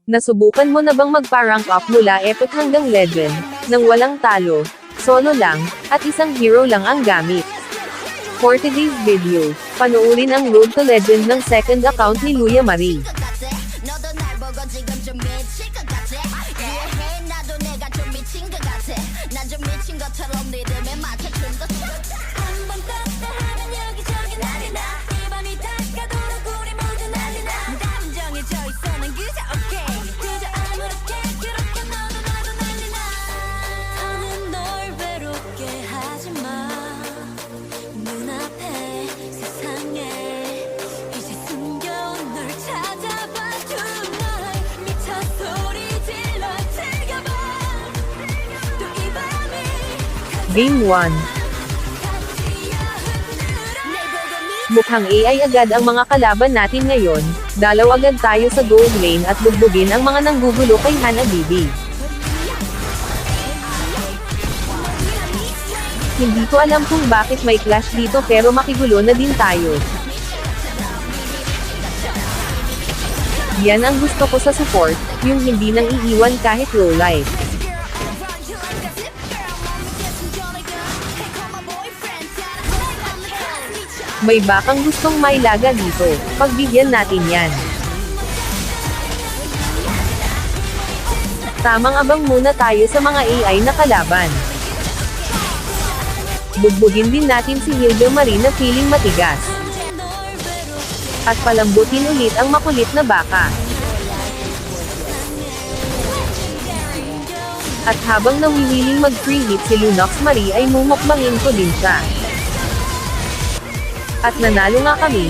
Nasubukan mo na bang magpa-rank up mula epic hanggang legend, nang walang talo, solo lang, at isang hero lang ang gamit? For today's video, panoorin ang Road to Legend ng second account ni Luya Marie. 너도 날 보고 지금 좀 미칠 것 같아. 이해해 나도 내가 좀 미친 것 같아. 난 좀 미친 것처럼 리듬에 맞춰준 것. 한번 떴다 하면 여기저기 난리 나. 이 밤이 다가도록 우리 모두 난리 나. 감정해져 있어 난 그저 오케이. 그저 아무렇게 그렇게 너도 난리 나. 더는 널 외롭게 하지 마. 눈앞에 세상에 이제 숨겨온 널 찾아봐 tonight 미쳐 소리 질러 즐겨봐 또 이 밤이 Game 1. Mukhang AI agad ang mga kalaban natin ngayon, dalaw agad tayo sa gold lane at bugbugin ang mga nanggugulo kay Hana Bibi. Hindi ko alam kung bakit may clash dito pero makigulo na din tayo. Yan ang gusto ko sa support, yung hindi nang iiwan kahit low life. May bakang gustong mailaga dito, pagbigyan natin yan. Tamang abang muna tayo sa mga AI na kalaban. Bugbugin din natin si Hilda Marie na feeling matigas. At palambutin ulit ang makulit na baka. At habang nawiwiling mag-free hit si Lunox Marie ay mumukbangin ko din siya. At nanalo nga kami.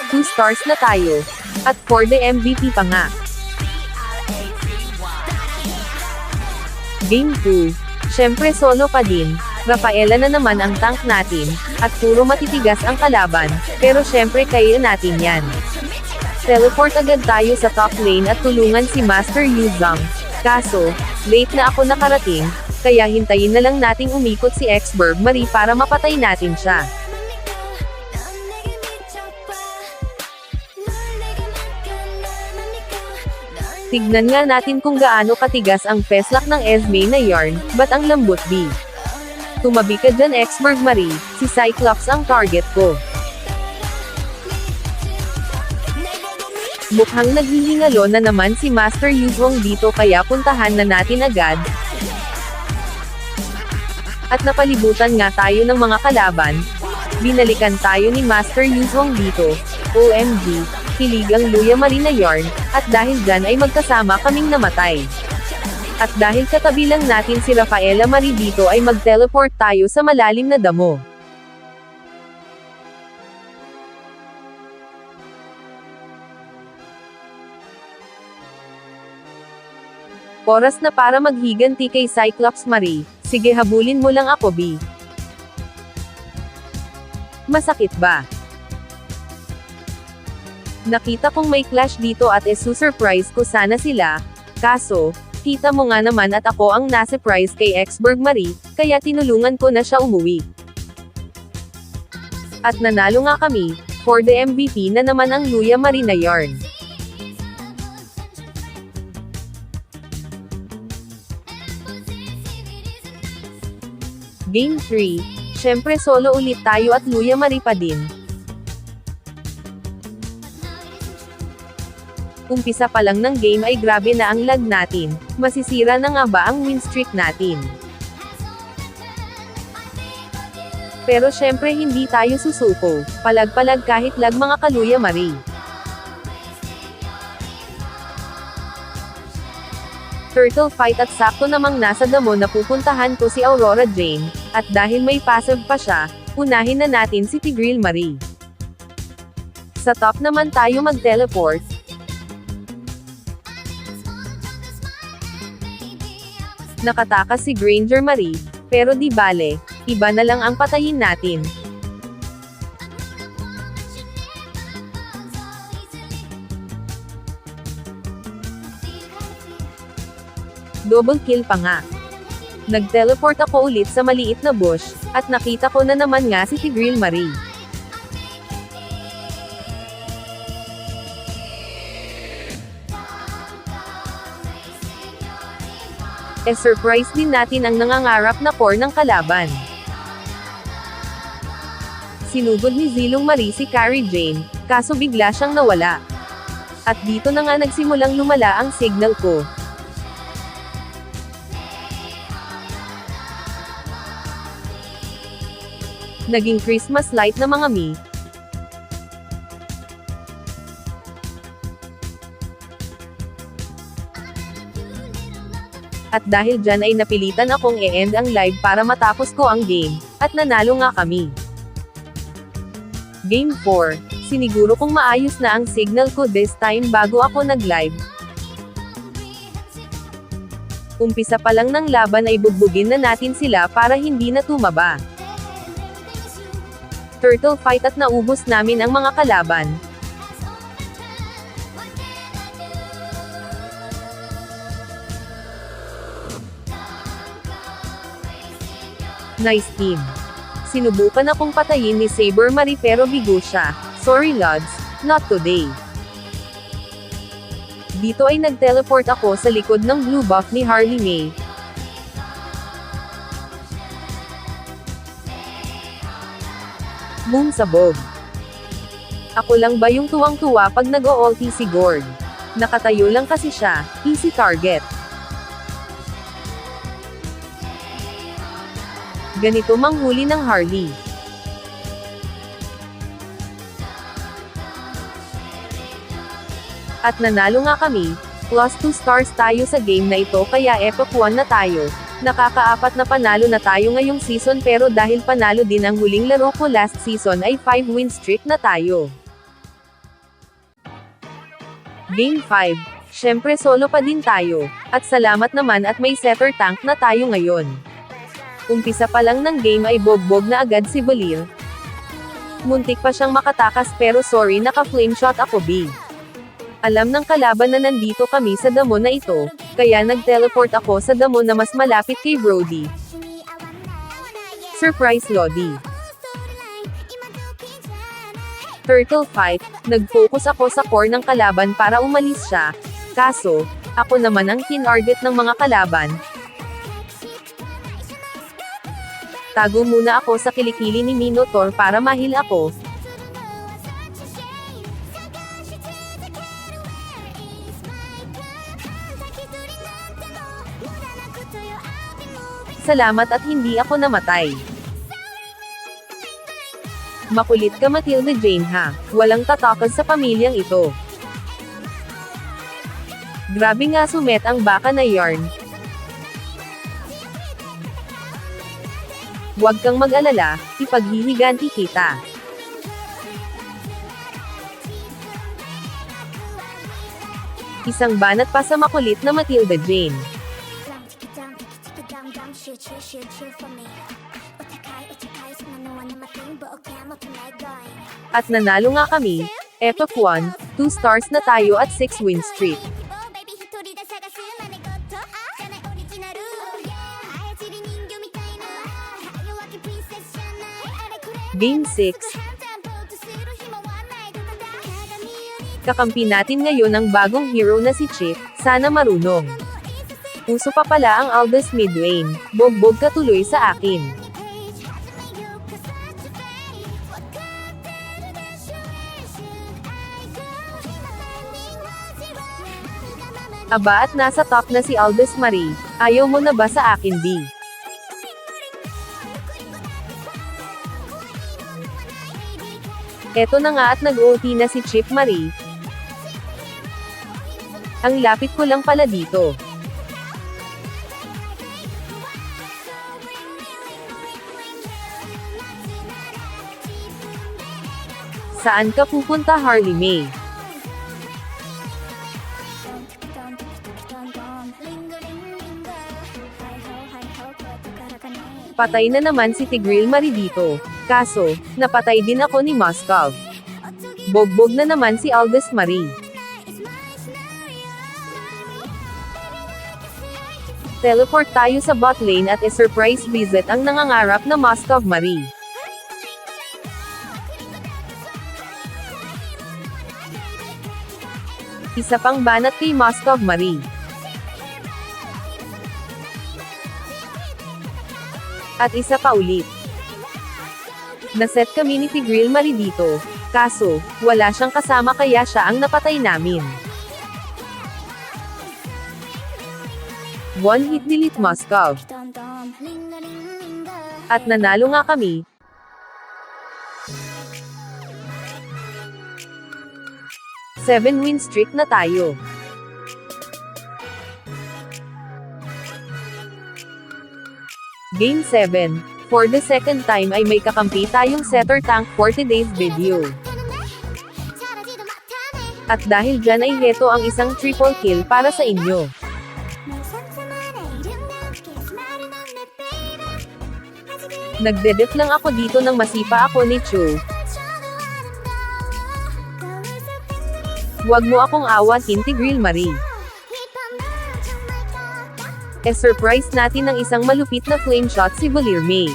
2 stars na tayo. At for the MVP pa nga. Game 2. Syempre solo pa din. Rafaela na naman ang tank natin, at puro matitigas ang kalaban, pero syempre kaya natin yan. Teleport agad tayo sa top lane at tulungan si Master Yuzong. Kaso, late na ako nakarating, kaya hintayin na lang nating umikot si Xberg Marie para mapatay natin siya. Tignan nga natin kung gaano katigas ang peslak ng Esme na yarn, ba't ang lambot di? Tumabi ka dyan Xberg Marie, si Cyclops ang target ko. Mukhang naghihingalo na naman si Master Yuzong dito kaya puntahan na natin agad. At napalibutan nga tayo ng mga kalaban. Binalikan tayo ni Master Yuzong dito. OMG, hilig ang Luya Marie na yarn, at dahil dyan ay magkasama kaming namatay. At dahil katabi lang natin si Rafaela Marie dito ay mag-teleport tayo sa malalim na damo. Oras na para maghiganti kay Cyclops Marie. Sige habulin mo lang ako B. Masakit ba? Nakita kong may clash dito at surprise ko sana sila, kaso, kita mo nga naman at ako ang na-surprise kay Xberg Marie, kaya tinulungan ko na siya umuwi. At nanalo nga kami, for the MVP na naman ang Luya Marie na yarn. Game 3, syempre solo ulit tayo at Luya Marie pa din. Umpisa pa lang ng game ay grabe na ang lag natin, masisira na nga ba ang win streak natin? Pero syempre hindi tayo susuko, palag-palag kahit lag mga kaluya Marie. Turtle fight at sakto namang nasa damo na pupuntahan ko si Aurora Jane, at dahil may passive pa siya, unahin na natin si Tigreal Marie. Sa top naman tayo mag-teleport. Nakatakas si Granger Marie, pero di bale, iba na lang ang patayin natin. Double kill pa nga. Nag-teleport ako ulit sa maliit na bush, at nakita ko na naman nga si Tigreal Marie. surprise din natin ang nangangarap na core ng kalaban. Sinugod ni Zilong Marie si Carrie Jane, kaso bigla siyang nawala. At dito na nga nagsimulang lumala ang signal ko. Naging Christmas light na mga mi. At dahil dyan ay napilitan akong i-end ang live para matapos ko ang game, at nanalo nga kami. Game 4, siniguro kong maayos na ang signal ko this time bago ako nag-live. Umpisa pa lang ng laban ay bugbugin na natin sila para hindi na tumaba. Turtle fight at naubos namin ang mga kalaban. Nice team. Sinubukan akong patayin ni Saber Marie pero bigo siya. Sorry Lods, not today. Dito ay nag-teleport ako sa likod ng blue buff ni Harley May. Moon sabog. Ako lang ba yung tuwang-tuwa pag nag-o-ulti si Gord? Nakatayo lang kasi siya, easy target. Ganito manghuli ng Harley. At nanalo nga kami, plus 2 stars tayo sa game na ito kaya epic 1 na tayo. Nakaka-4 na panalo na tayo ngayong season pero dahil panalo din ang huling laro ko last season ay 5 win streak na tayo. Game 5, syempre solo pa din tayo, at salamat naman at may setter tank na tayo ngayon. Umpisa pa lang ng game ay bogbog na agad si Balir. Muntik pa siyang makatakas pero sorry naka-flame shot ako B. Alam ng kalaban na nandito kami sa damo na ito, kaya nag-teleport ako sa damo na mas malapit kay Brody. Surprise Lodi. Turtle fight, nag-focus ako sa core ng kalaban para umalis siya, kaso, ako naman ang tinarget ng mga kalaban. Tago muna ako sa kilikili ni Minotaur para mahil ako. Salamat at hindi ako namatay. Makulit ka Matilda Jane ha, walang tatakas sa pamilyang ito. Grabe nga sumet ang baka na yarn. Huwag kang mag-alala, ipaghihiganti kita. Isang banat pa sa makulit na Matilda Jane. At nanalo nga kami, epic 1, 2 stars na tayo at 6 win streak. Game 6. Kakampi natin ngayon ang bagong hero na si Chip, sana marunong. Uso pa pala ang Aldous mid lane, bogbog ka tuloy sa akin. Aba at nasa top na si Aldous Marie, ayaw mo na ba sa akin B? Eto na nga at nag-OT na si Chip Marie. Ang lapit ko lang pala dito. Saan ka pupunta Harley May? Patay na naman si Tigril Marie dito. Kaso, napatay din ako ni Moskov. Bogbog na naman si Aldous Marie. Teleport tayo sa bot lane at surprise visit ang nangangarap na Moskov Marie. Isa pang banat kay Moskov Marie. At isa pa ulit. Naset kami ni Tigreal Marie dito. Kaso, wala siyang kasama kaya siya ang napatay namin. One hit delete Moscow. At nanalo nga kami. Seven win streak na tayo. Game 7. For the second time ay may kakampi tayong setter tank 40 days video. At dahil dyan ay heto ang isang triple kill para sa inyo. Nagdedef lang ako dito nang masipa ako ni Chu. Huwag mo akong awatin, Tigreal Marie. Surprise natin ng isang malupit na flame shot si Valir May.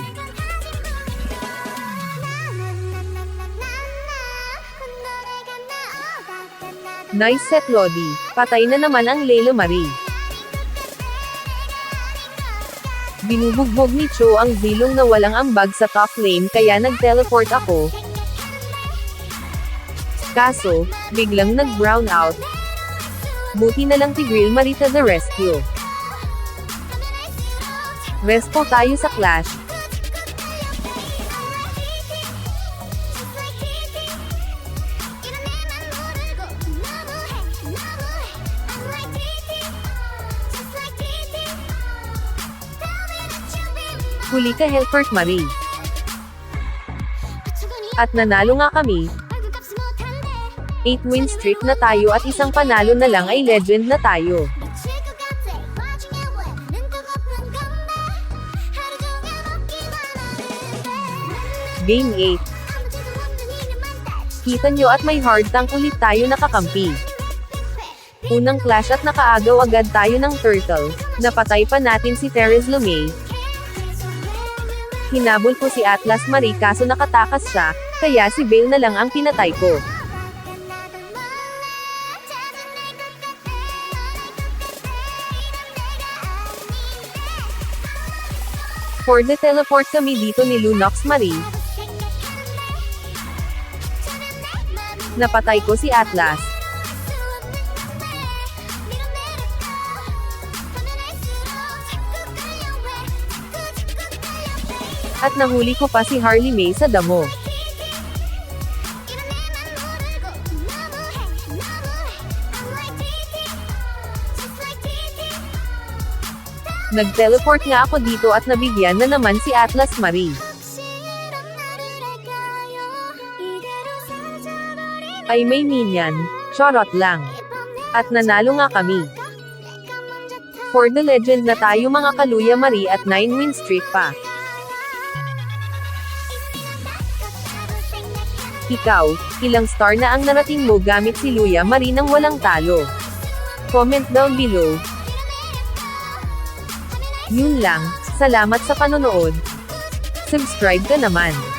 Nice set Lodi. Patay na naman ang Layla Marie. Binubugbog ni Cho ang zilong na walang ambag sa top lane kaya nag-teleport ako. Kaso, biglang nag-brown out. Buti na lang Tigreal Marie to the rescue. Respo tayo sa clash. Huli ka Helpert Marie. At nanalo nga kami. 8 win streak na tayo at isang panalo na lang ay legend na tayo. Game 8. Kita nyo at may hard tank ulit tayo nakakampi. Unang clash at nakaagaw agad tayo ng turtle. Napatay pa natin si Therese Lumay. Hinabol ko si Atlas Marie kaso nakatakas siya, kaya si Bale na lang ang pinatay ko. For the teleport kami dito ni Lunox Marie. Napatay ko si Atlas. At nahuli ko pa si Harley May sa damo. Nag-teleport nga ako dito at nabigyan na naman si Atlas Marie. Ay may minion, charot lang. At nanalo nga kami. For the legend na tayo mga Kaluya Marie at 9 win streak pa. Ikaw, ilang star na ang narating mo gamit si Luya Marie nang walang talo? Comment down below. Yun lang, salamat sa panonood. Subscribe ka naman.